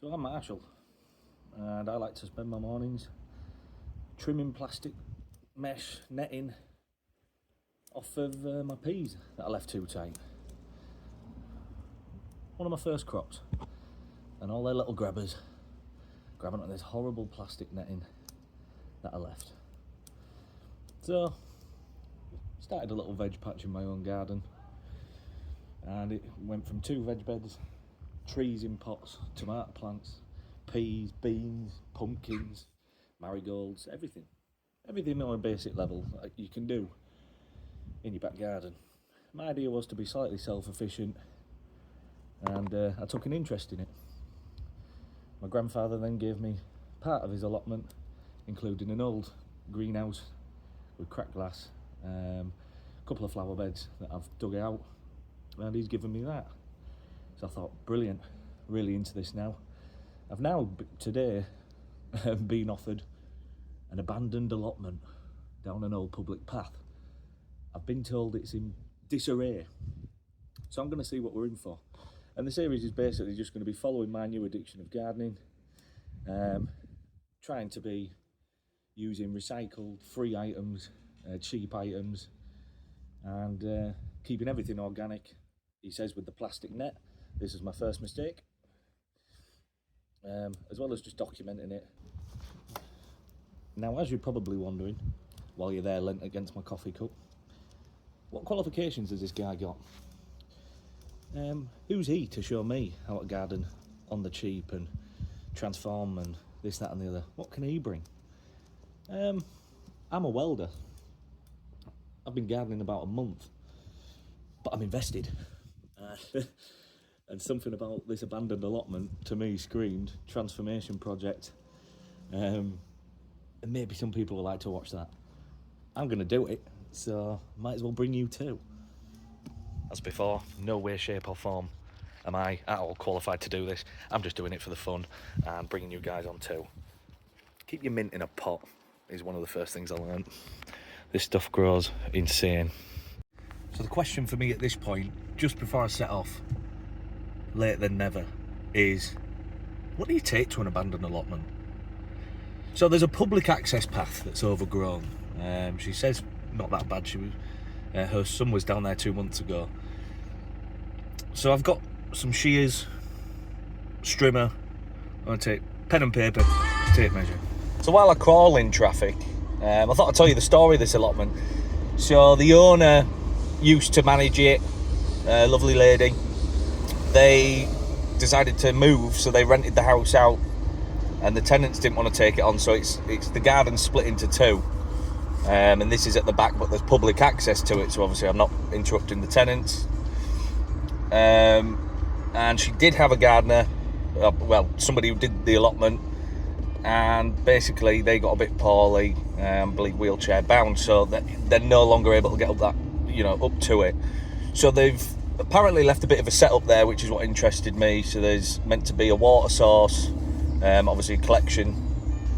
So I'm Marshall, and I like to spend my mornings trimming plastic mesh netting off of my peas that I left too tight. One of my first crops, and all their little grabbers grabbing at this horrible plastic netting that I left. So started a little veg patch in my own garden, and it went from 2 veg beds, trees in pots, tomato plants, peas, beans, pumpkins, marigolds, everything on a basic level that you can do in your back garden. My idea was to be slightly self-efficient, and I took an interest in it. My grandfather then gave me part of his allotment, including an old greenhouse with cracked glass, a couple of flower beds that I've dug out, and he's given me that. So I thought, brilliant, really into this now. I've now today been offered an abandoned allotment down an old public path. I've been told it's in disarray, so I'm going to see what we're in for. And the series is basically just going to be following my new addiction of gardening, trying to be using recycled, free items, cheap items, and keeping everything organic. He says with the plastic net. This is my first mistake, as well as just documenting it. Now, as you're probably wondering, while you're there leant against my coffee cup, what qualifications has this guy got? Who's he to show me how to garden on the cheap and transform and this, that and the other? What can he bring? I'm a welder. I've been gardening about a month, but I'm invested. And something about this abandoned allotment to me screamed transformation project, and maybe some people would like to watch that. I'm going to do it, so might as well bring you too. As before, no way, shape or form am I at all qualified to do this. I'm just doing it for the fun and bringing you guys on too. Keep your mint in a pot is one of the first things I learned. This stuff grows insane. So the question for me at this point, just before I set off, later than never, is what do you take to an abandoned allotment? So there's a public access path that's overgrown. She says not that bad. Her son was down there 2 months ago. So I've got some shears, strimmer. I'm going to take pen and paper, tape measure. So while I crawl in traffic, I thought I'd tell you the story of this allotment. So the owner used to manage it, a lovely lady. They decided to move, so they rented the house out, and the tenants didn't want to take it on, so it's the garden split into 2, and this is at the back, but there's public access to it, so obviously I'm not interrupting the tenants. And she did have a gardener, somebody who did the allotment, and basically they got a bit poorly, I believe wheelchair bound, so they're no longer able to get up that, up to it. So they've apparently left a bit of a setup there, which is what interested me. So there's meant to be a water source, obviously a collection,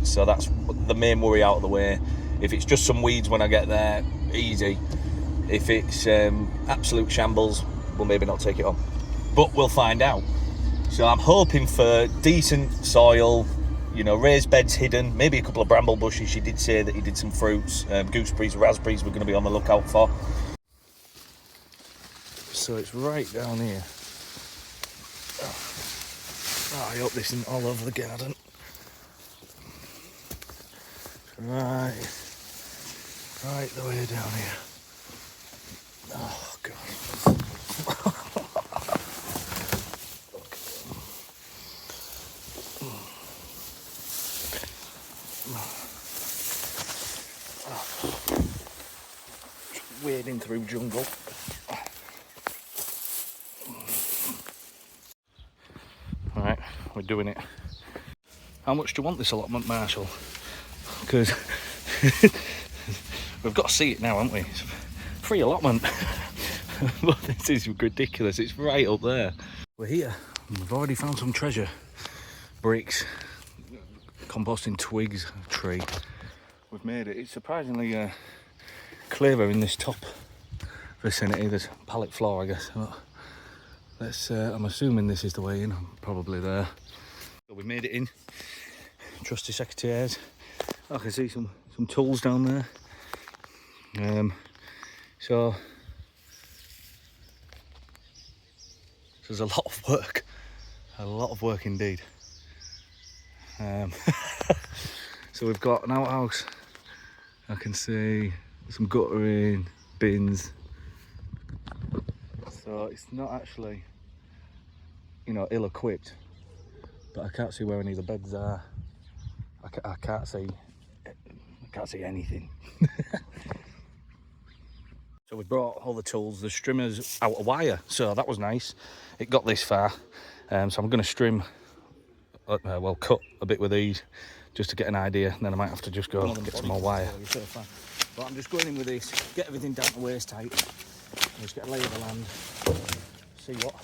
so that's the main worry out of the way. If it's just some weeds when I get there, easy. If it's absolute shambles, we'll maybe not take it on, but we'll find out. So I'm hoping for decent soil, raised beds hidden, maybe a couple of bramble bushes. She did say that he did some fruits, gooseberries, raspberries we're going to be on the lookout for. So it's right down here. Oh, I hope this isn't all over the garden. Right the way down here. Oh God. Wading through jungle. Right, we're doing it. How much do you want this allotment, Marshall? Because we've got to see it now, haven't we? It's a free allotment. But this is ridiculous. It's right up there. We're here. We've already found some treasure. Bricks, composting twigs, a tree. We've made it. It's surprisingly clearer in this top vicinity. There's pallet floor, I guess. But let's. I'm assuming this is the way in. I'm probably there. we made it in. Trusty secretaries. I can see some tools down there. So there's a lot of work indeed. So we've got an outhouse. I can see some guttering, bins. So it's not actually, you know, ill-equipped, but I can't see where any of the beds are. I can't see anything. So we brought all the tools. The strimmer's out of wire, so that was nice. It got this far, so I'm going to strim, well, cut a bit with these just to get an idea, and then I might have to just go get some more wire. But I'm just going in with this, get everything down to waist height, and just get a lay of the land, see what.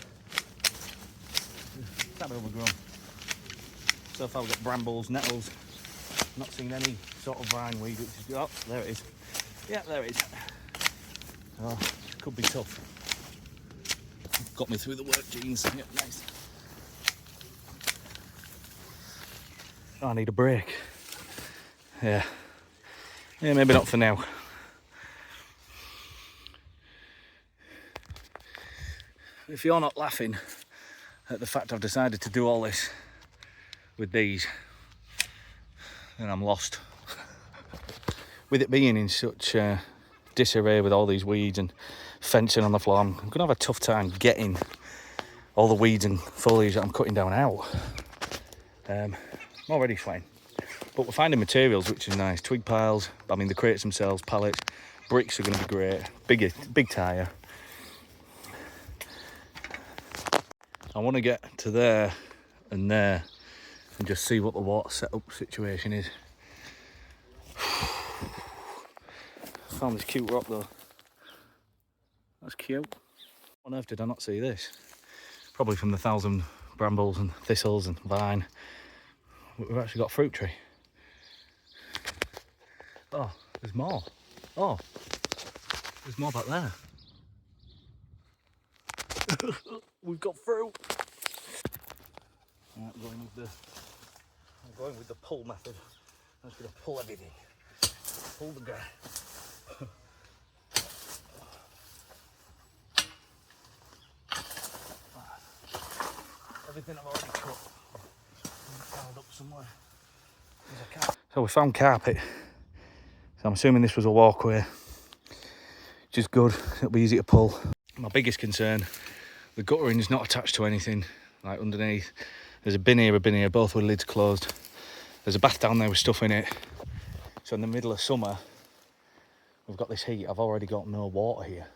It's a bit overgrown. So far we've got brambles, nettles, not seen any sort of vine weed, which is, oh, there it is. Yeah, there it is. Oh, could be tough. Got me through the work jeans. Yeah, nice. Oh, I need a break. Yeah, maybe not for now. If you're not laughing at the fact I've decided to do all this with these, then I'm lost. With it being in such disarray with all these weeds and fencing on the floor, I'm going to have a tough time getting all the weeds and foliage that I'm cutting down out. I'm already sweating. But we're finding materials, which is nice. Twig piles, I mean the crates themselves, pallets, bricks are going to be great. Big tyre. I want to get to there and just see what the water setup situation is. Found this cute rock though. That's cute. On earth did I not see this? Probably from the 1,000 brambles and thistles and vine. We've actually got a fruit tree. Oh, there's more. Oh, there's more back there. We've got fruit. Right, I'm going with the pull method. I'm just going to pull everything. Pull the guy. Everything I've already cut and piled up somewhere. So we found carpet. So I'm assuming this was a walkway, which is good. It'll be easy to pull. My biggest concern, the guttering is not attached to anything. Like underneath, there's a bin here, both with lids closed. There's a bath down there with stuff in it. So in the middle of summer, we've got this heat. I've already got no water here.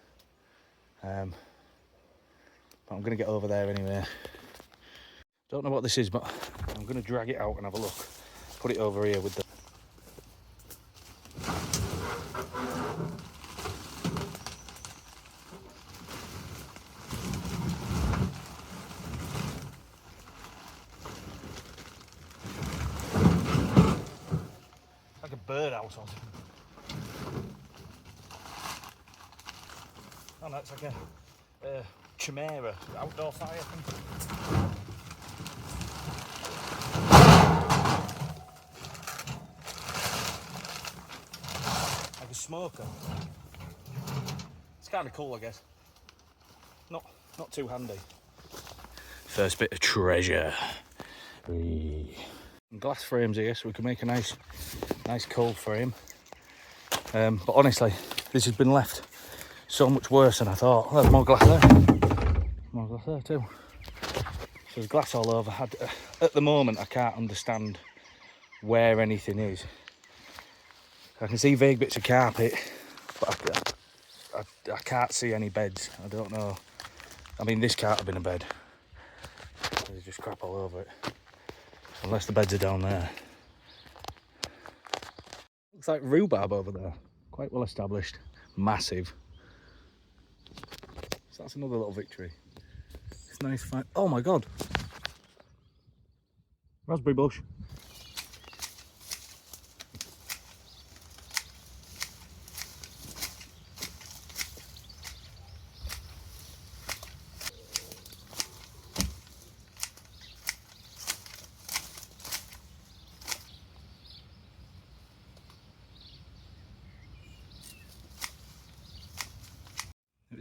But I'm going to get over there anyway. Don't know what this is, but I'm going to drag it out and have a look. Put it over here with the... like a birdhouse or something. Oh no, it's like a chimera, outdoor fire thing. Like a smoker. It's kind of cool, I guess. Not too handy. First bit of treasure. Glass frames here, so we can make a nice cold frame. But honestly, this has been left so much worse than I thought. Oh, there's more glass there. More glass there too. So there's glass all over. At the moment, I can't understand where anything is. I can see vague bits of carpet, but I can't see any beds. I don't know. I mean, this can't have been a bed. There's just crap all over it. Unless the beds are down there. Looks like rhubarb over there. Quite well established. Massive. So that's another little victory. It's nice to find... Oh my God. Raspberry bush.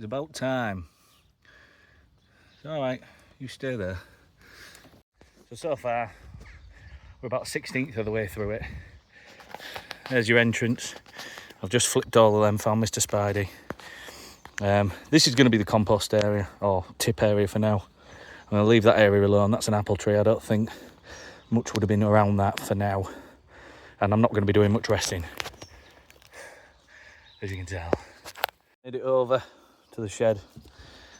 about time. It's alright, you stay there. So far, we're about 16th of the way through it. There's your entrance. I've just flipped all of them, found Mr. Spidey. This is going to be the compost area, or tip area for now. I'm going to leave that area alone. That's an apple tree. I don't think much would have been around that for now. And I'm not going to be doing much resting, as you can tell. Made it over to the shed.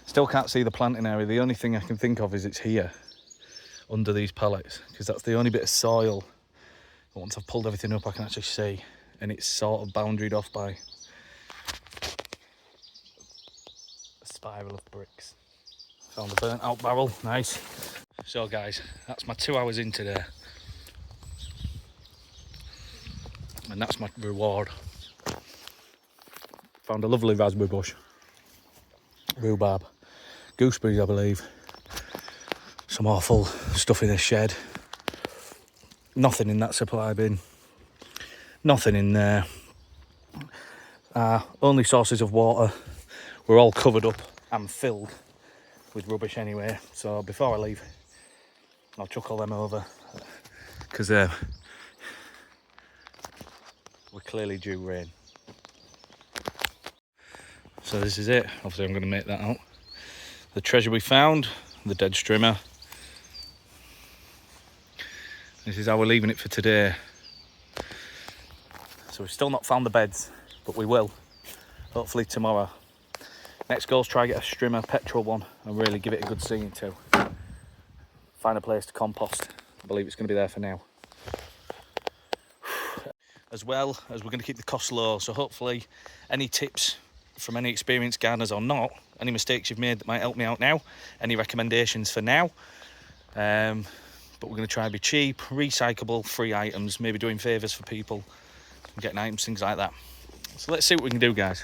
Still can't see the planting area. The only thing I can think of is it's here, under these pallets, because that's the only bit of soil. But once I've pulled everything up, I can actually see. And it's sort of boundaried off by a spiral of bricks. Found a burnt out barrel, nice. So guys, that's my 2 hours in today. And that's my reward. Found a lovely raspberry bush, rhubarb, gooseberries I believe, some awful stuff in the shed, nothing in that supply bin, nothing in there. Only sources of water were all covered up and filled with rubbish anyway, so before I leave I'll chuck all them over, because we're clearly due rain. So this is it. Obviously I'm going to make that out. The treasure we found, the dead strimmer. This is how we're leaving it for today. So we've still not found the beds, but we will, hopefully tomorrow. Next goal is try to get a strimmer, petrol one, and really give it a good seeing to. Find a place to compost. I believe it's going to be there for now. As well as we're going to keep the costs low, so hopefully any tips from any experienced gardeners or not, any mistakes you've made that might help me out now, any recommendations for now. But we're going to try and be cheap, recyclable, free items, maybe doing favours for people, getting items, things like that. So let's see what we can do, guys.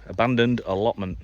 Abandoned allotment.